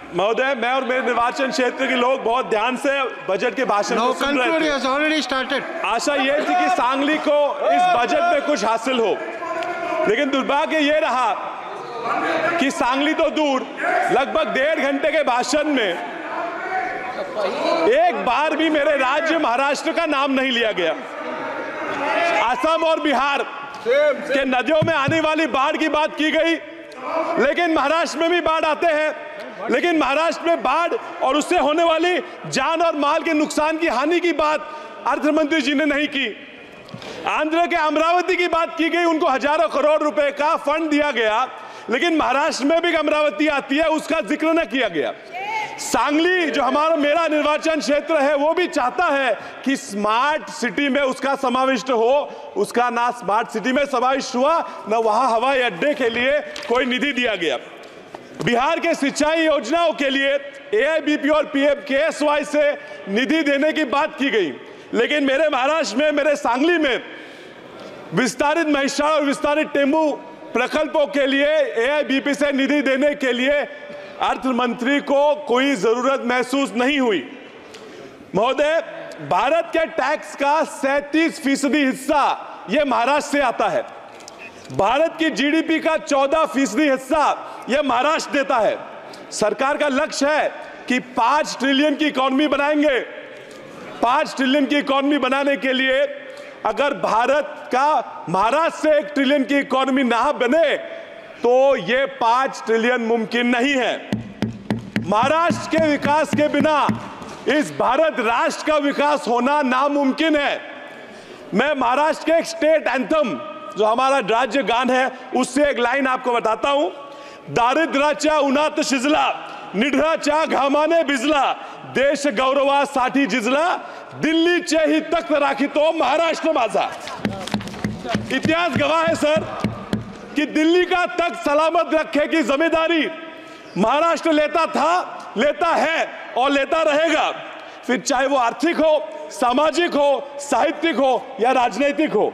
महोदय, मैं और मेरे निर्वाचन क्षेत्र के लोग बहुत ध्यान से बजट के भाषण को सुन रहे थे। आशा ये थी कि सांगली को इस बजट में कुछ हासिल हो, लेकिन दुर्भाग्य ये रहा कि सांगली तो दूर, लगभग 1.5 घंटे के भाषण में एक बार भी मेरे राज्य महाराष्ट्र का नाम नहीं लिया गया। असम और बिहार के नदियों में आने वाली बाढ़ की बात की गई, लेकिन महाराष्ट्र में भी बाढ़ आते हैं, लेकिन महाराष्ट्र में बाढ़ और उससे होने वाली जान और माल के नुकसान की हानि की बात अर्थमंत्री जी ने नहीं की। आंध्र के अमरावती की बात की गई, उनको हजारों करोड़ रुपए का फंड दिया गया, लेकिन महाराष्ट्र में भी अमरावती आती है, उसका जिक्र न किया गया। सांगली जो मेरा निर्वाचन क्षेत्र है, वो भी चाहता है कि स्मार्ट सिटी में उसका समाविष्ट हो, उसका ना स्मार्ट सिटी में समाविष्ट हुआ, न वहां हवाई अड्डे के लिए कोई निधि दिया गया। बिहार के सिंचाई योजनाओं के लिए AIBP और PMKSY से निधि देने की बात की गई, लेकिन मेरे महाराष्ट्र में, मेरे सांगली में विस्तारित महिषासुर और विस्तारित टेम्बू प्रकल्पों के लिए AIBP से निधि देने के लिए अर्थ मंत्री को कोई जरूरत महसूस नहीं हुई। महोदय, भारत के टैक्स का 37% हिस्सा यह महाराष्ट्र से आता है। भारत की GDP का 14% हिस्सा यह महाराष्ट्र देता है। सरकार का लक्ष्य है कि 5 ट्रिलियन की इकोनॉमी बनाएंगे। 5 ट्रिलियन की इकोनॉमी बनाने के लिए अगर भारत का महाराष्ट्र से 1 ट्रिलियन की इकोनॉमी ना बने तो ये 5 ट्रिलियन मुमकिन नहीं है। महाराष्ट्र के विकास के बिना इस भारत राष्ट्र का विकास होना नामुमकिन है। मैं महाराष्ट्र के एक स्टेट एंथम, जो हमारा राज्य गान है, उससे एक लाइन आपको बताता हूं। दारिद्र्याच्या उन्हात शिजला, निढळाच्या घामाने भिजला, देश गौरवासाठी झिजला, दिल्लीचे ही तख्त राखितो महाराष्ट्र माझा। इतिहास गवाह है सर कि दिल्ली का तख्त सलामत रखे की जिम्मेदारी महाराष्ट्र लेता था, लेता है और लेता रहेगा, फिर चाहे वो आर्थिक हो, सामाजिक हो, साहित्यिक हो या राजनीतिक हो।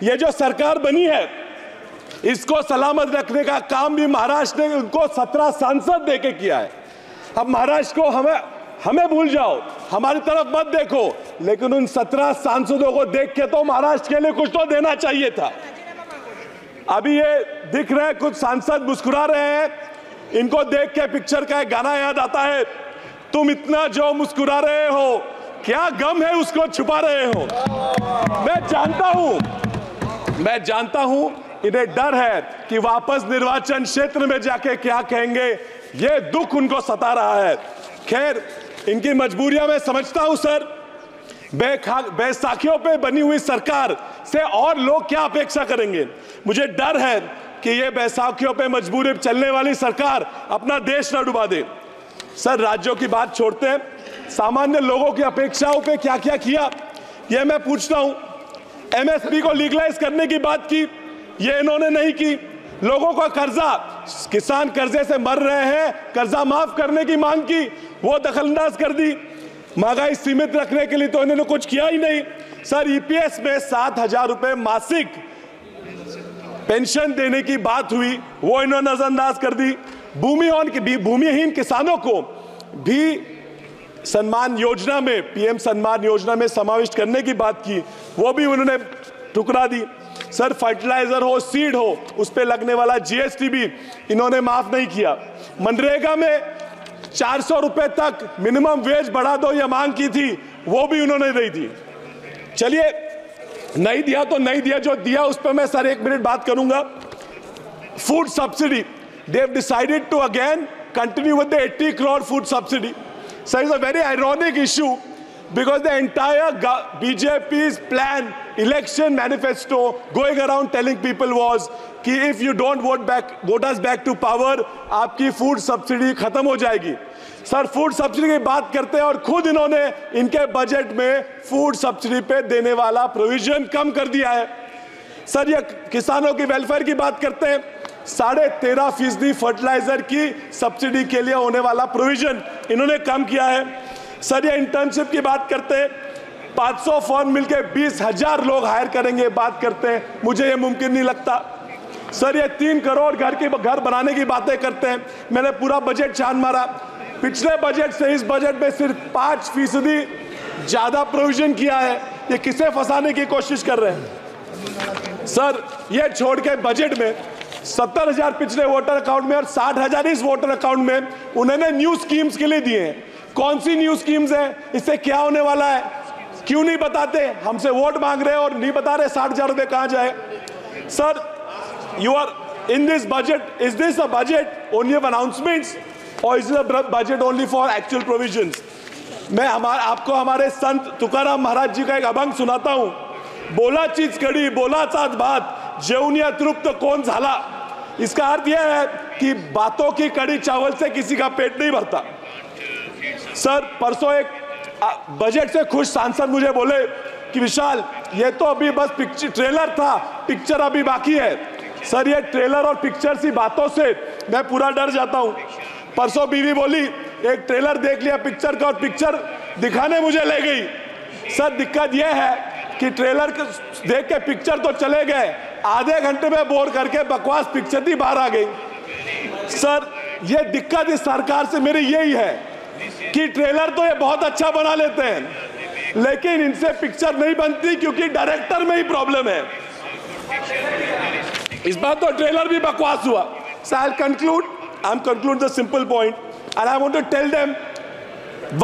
ये जो सरकार बनी है, इसको सलामत रखने का काम भी महाराष्ट्र ने उनको 17 सांसद देके किया है। अब महाराष्ट्र को हमें भूल जाओ, हमारी तरफ मत देखो, लेकिन उन 17 सांसदों को देख के तो महाराष्ट्र के लिए कुछ तो देना चाहिए था। अभी ये दिख रहे हैं, कुछ सांसद मुस्कुरा रहे हैं, इनको देख के पिक्चर का एक गाना याद आता है, तुम इतना जो मुस्कुरा रहे हो, क्या गम है उसको छुपा रहे हो। मैं जानता हूं इन्हें डर है कि वापस निर्वाचन क्षेत्र में जाके क्या कहेंगे, ये दुख उनको सता रहा है। खैर, इनकी मजबूरियां मैं समझता हूं सर। बैसाखियों पे बनी हुई सरकार से और लोग क्या अपेक्षा करेंगे। मुझे डर है कि ये बैसाखियों पे मजबूरी चलने वाली सरकार अपना देश न डुबा दे। सर, राज्यों की बात छोड़ते हैं, सामान्य लोगों की अपेक्षाओं पे क्या क्या किया ये मैं पूछता हूं। MSP को लीगलाइज करने की बात की, ये इन्होंने नहीं की। लोगों का कर्जा, किसान कर्जे से मर रहे हैं, कर्जा माफ करने की मांग की, वो दखलंदाज कर दी। महंगाई सीमित रखने के लिए तो इन्होंने कुछ किया ही नहीं। सर, EPS में 7,000 रुपए मासिक पेंशन देने की बात हुई, वो इन्होंने नजरअंदाज कर दी। भूमिहीन किसानों को भी सम्मान योजना में, PM सम्मान योजना में समाविष्ट करने की बात की, वो भी उन्होंने ठुकरा दी। सर, फर्टिलाइजर हो, सीड हो, उस पे लगने वाला GST भी इन्होंने माफ नहीं किया। मनरेगा में 400 रुपए तक मिनिमम वेज बढ़ा दो ये मांग की थी, वो भी उन्होंने नहीं दी। चलिए, नहीं दिया तो नहीं दिया, जो दिया उस पर मैं सर 1 मिनट बात करूंगा। Food subsidy, they have decided to again continue with the 80 crore food subsidy. So it's a very ironic issue because the entire BJP's plan, election manifesto going around telling people was कि if you don't vote us back to power, आपकी food subsidy खत्म हो जाएगी। Sir, food subsidy की बात करते हैं और खुद इन्होंने इनके बजट में फूड सब्सिडी पे देने वाला प्रोविजन कम कर दिया है। सर, ये किसानों की वेलफेयर की बात करते हैं, 13.5% फर्टिलाइजर की सब्सिडी के लिए होने वाला प्रोविजन इन्होंने कम किया है। सर, ये इंटर्नशिप की बात करते हैं, 500 फर्म मिलकर 20,000 लोग हायर करेंगे बात करते हैं, मुझे ये मुमकिन नहीं लगता। सर, ये 3 करोड़ घर बनाने की बातें करते हैं, मैंने पूरा बजट छान मारा, पिछले बजट से इस बजट में सिर्फ 5% ज्यादा प्रोविजन किया है। ये किसे फंसाने की कोशिश कर रहे हैं सर? ये छोड़ के बजट में 70,000 पिछले वोटर अकाउंट में और 60,000 इस वोटर अकाउंट में उन्होंने न्यू स्कीम्स के लिए दिए हैं। कौन सी न्यू स्कीम्स हैं? इससे क्या होने वाला है? क्यों नहीं बताते? हमसे वोट मांग रहे हैं और नहीं बता रहे 60,000 रुपए कहां जाए। Sir, you are in this budget, is this a budget only of announcements और is a budget only for actual provisions? मैं आपको हमारे संत तुकाराम महाराज जी का एक अभंग सुनाता हूं। बोला चीज कड़ी, बोला चाच बात, जेवून तृप्त कौन झाला। इसका अर्थ यह है कि बातों की कड़ी चावल से किसी का पेट नहीं भरता। सर, परसों एक बजट से खुश सांसद मुझे बोले कि विशाल, ये तो अभी बस पिक्चर ट्रेलर था, पिक्चर अभी बाकी है। सर, ये ट्रेलर और पिक्चर सी बातों से मैं पूरा डर जाता हूं। परसों बीवी बोली एक ट्रेलर देख लिया पिक्चर का और पिक्चर दिखाने मुझे ले गई। सर, दिक्कत यह है कि ट्रेलर देख के पिक्चर तो चले गए, आधे घंटे में बोर करके बकवास पिक्चर ही बाहर आ गई। सर, ये दिक्कत इस सरकार से मेरी यही है कि ट्रेलर तो ये बहुत अच्छा बना लेते हैं, लेकिन इनसे पिक्चर नहीं बनती क्योंकि डायरेक्टर में ही प्रॉब्लम है। इस बार तो ट्रेलर भी बकवास हुआ। So I'll conclude the simple point, and I want to tell them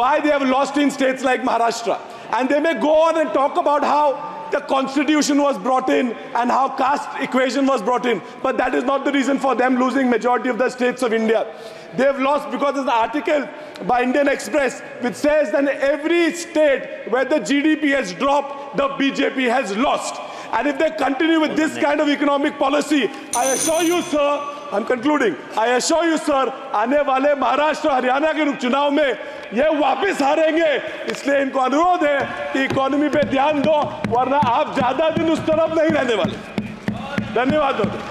why they have lost in states like Maharashtra. And they may go on and talk about how the constitution was brought in and how caste equation was brought in, but that is not the reason for them losing majority of the states of India. They have lost because there's an article by Indian Express which says that in every state where the GDP has dropped, the BJP has lost. And if they continue with this kind of economic policy, I assure you, sir, I'm concluding, I assure you, sir, आने वाले महाराष्ट्र हरियाणा के चुनाव में ये वापस हारेंगे। इसलिए इनको अनुरोध है कि इकोनॉमी पे ध्यान दो, वरना आप ज्यादा दिन उस तरफ नहीं रहने वाले। धन्यवाद।